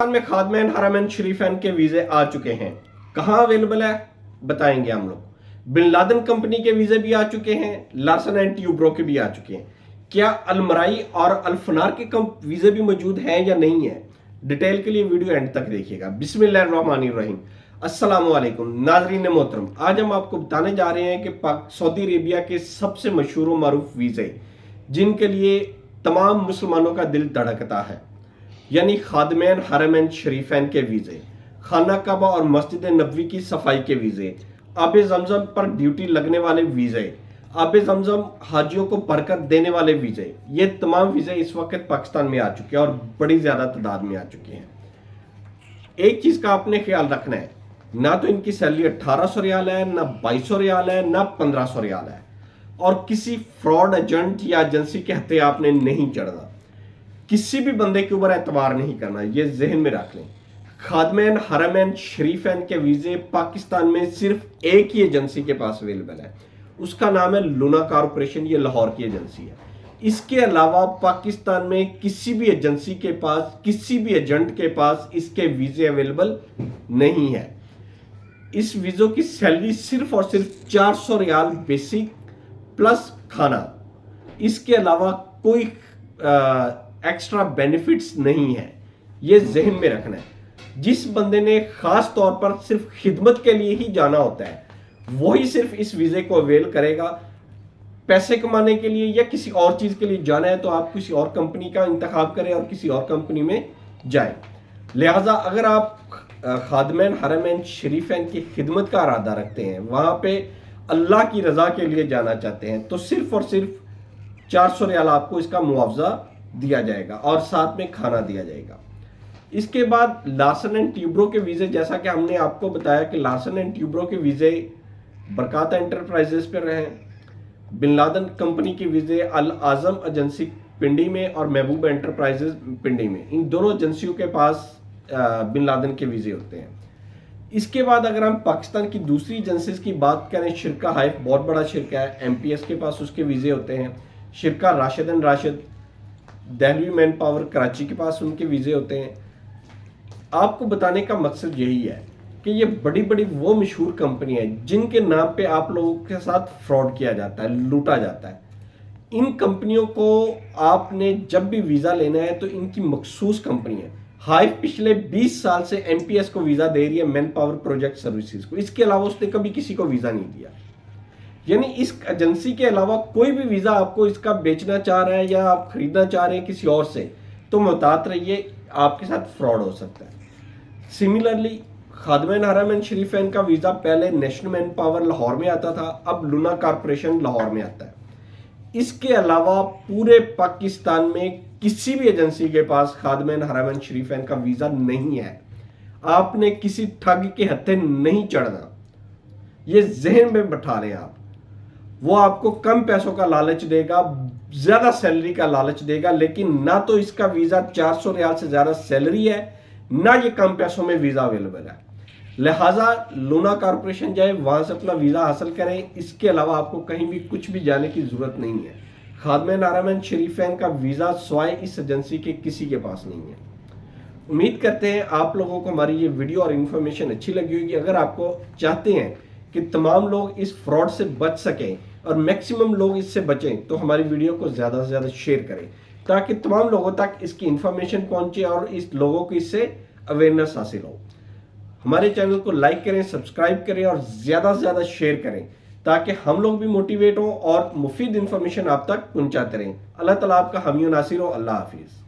में खादमैन हरमैन शरीफैन के वीजे आ चुके हैं। कहाँ अवेलेबल है बताएंगे हम लोग। बिन लादेन कंपनी के वीजे भी आ चुके हैं, लार्सन एंड ट्यूब्रो के भी आ चुके हैं। क्या अलमराई और अल्फनार के वीजे भी मौजूद हैं या नहीं है, डिटेल के लिए वीडियो एंड तक देखिएगा। बिस्मिल्लाहिर्रहमानिर्रहीम। अस्सलाम वालेकुम नाज़रीन मोहतरम, आज हम आपको बताने जा रहे हैं कि सऊदी अरेबिया के सबसे मशहूर व मारूफ वीजे जिनके लिए तमाम मुसलमानों का दिल धड़कता है, यानी खादमैन हरमैन शरीफैन के वीजे, खाना काबा और मस्जिद नबवी की सफाई के वीजे, आबे जमजम पर ड्यूटी लगने वाले वीजे, आबे जमजम हाजियों को बरकत देने वाले वीजे, ये तमाम वीजे इस वक्त पाकिस्तान में आ चुके हैं और बड़ी ज्यादा तादाद में आ चुके हैं। एक चीज का आपने ख्याल रखना है, ना तो इनकी सैलरी 1800 रियाल है, ना 2200 रियाल है, ना 1500 रियाल है, और किसी फ्रॉड एजेंट या एजेंसी के हत्थे आपने नहीं चढ़ना, किसी भी बंदे के ऊपर एतबार नहीं करना, ये जहन में रख लें। खादमैन हरमैन शरीफैन के वीजे पाकिस्तान में सिर्फ एक ही एजेंसी के पास अवेलेबल है, उसका नाम है लूना कॉर्पोरेशन, ये लाहौर की एजेंसी है। इसके अलावा पाकिस्तान में किसी भी एजेंसी के पास, किसी भी एजेंट के पास इसके वीजे अवेलेबल नहीं है। इस वीजों की सैलरी सिर्फ और सिर्फ 400 रियाल बेसिक प्लस खाना, इसके अलावा कोई एक्स्ट्रा बेनिफिट्स नहीं है, ये जहन में रखना है। जिस बंदे ने खास तौर पर सिर्फ खिदमत के लिए ही जाना होता है वही सिर्फ इस वीजे को अवेल करेगा। पैसे कमाने के लिए या किसी और चीज के लिए जाना है तो आप किसी और कंपनी का इंतखाब करें और किसी और कंपनी में जाएं। लिहाजा अगर आप खादमैन हरमैन शरीफैन की खिदमत का इरादा रखते हैं, वहां पे अल्लाह की रजा के लिए जाना चाहते हैं, तो सिर्फ और सिर्फ 400 रियाल आपको इसका मुआवजा दिया जाएगा और साथ में खाना दिया जाएगा। इसके बाद लार्सन एंड ट्यूब्रो के वीजे, जैसा कि हमने आपको बताया कि लार्सन एंड ट्यूब्रो के वीजे बरकाता एंटरप्राइजेस पर रहे, बिन लादेन कंपनी के वीजे अल आजम एजेंसी पिंडी में और महबूब एंटरप्राइजेस पिंडी में, इन दोनों एजेंसियों के पास बिन लादेन के वीजे होते हैं। इसके बाद अगर हम पाकिस्तान की दूसरी एजेंसीज की बात करें, शिरका हाइफ बहुत बड़ा शिरका है, एमपीएस के पास उसके वीजे होते हैं। शिरका Rashid and Rashid Dehlvi man power Karachi के पास उनके वीजे होते हैं। आपको बताने का मकसद यही है कि ये बड़ी बड़ी वो मशहूर कंपनी है जिनके नाम पे आप लोगों के साथ फ्रॉड किया जाता है, लूटा जाता है। इन कंपनियों को आपने जब भी वीजा लेना है तो इनकी मखसूस कंपनी है। हाइफ पिछले 20 साल से एमपीएस को वीजा दे रही है, मैन पावर प्रोजेक्ट सर्विसेज को। इसके अलावा उसने कभी किसी को वीजा नहीं दिया। यानी इस एजेंसी के अलावा कोई भी वीजा आपको इसका बेचना चाह रहा है या आप खरीदना चाह रहे हैं किसी और से, तो मुहतात रहिए, आपके साथ फ्रॉड हो सकता है। सिमिलरली खादमैन हरमैन शरीफैन का वीजा पहले नेशनल मैन पावर लाहौर में आता था, अब लूना कॉर्पोरेशन लाहौर में आता है। इसके अलावा पूरे पाकिस्तान में किसी भी एजेंसी के पास खादमैन हरमैन शरीफैन का वीजा नहीं है। आपने किसी ठग के हत्थे नहीं चढ़ना, ये जहन में बैठा लें आप। वो आपको कम पैसों का लालच देगा, ज्यादा सैलरी का लालच देगा, लेकिन ना तो इसका वीजा 400 रियाल से ज्यादा सैलरी है, ना ये कम पैसों में वीजा अवेलेबल है। लिहाजा लूना कॉर्पोरेशन जाए, वहां से अपना वीजा हासिल करें। इसके अलावा आपको कहीं भी कुछ भी जाने की जरूरत नहीं है। खादमैन हरमैन शरीफैन का वीजा स्वाय इस एजेंसी के किसी के पास नहीं है। उम्मीद करते हैं आप लोगों को हमारी ये वीडियो और इन्फॉर्मेशन अच्छी लगी होगी। अगर आपको चाहते हैं कि तमाम लोग इस फ्रॉड से बच सकें और मैक्सिमम लोग इससे बचें, तो हमारी वीडियो को ज़्यादा से ज़्यादा शेयर करें ताकि तमाम लोगों तक इसकी इन्फॉर्मेशन पहुंचे और इस लोगों को इससे अवेयरनेस हासिल हो। हमारे चैनल को लाइक करें, सब्सक्राइब करें और ज़्यादा से ज़्यादा शेयर करें ताकि हम लोग भी मोटिवेट हों और मुफीद इन्फॉर्मेशन आप तक पहुंचाते रहें। अल्लाह ताला आपका हामी नासिर हो। अल्लाह हाफिज़।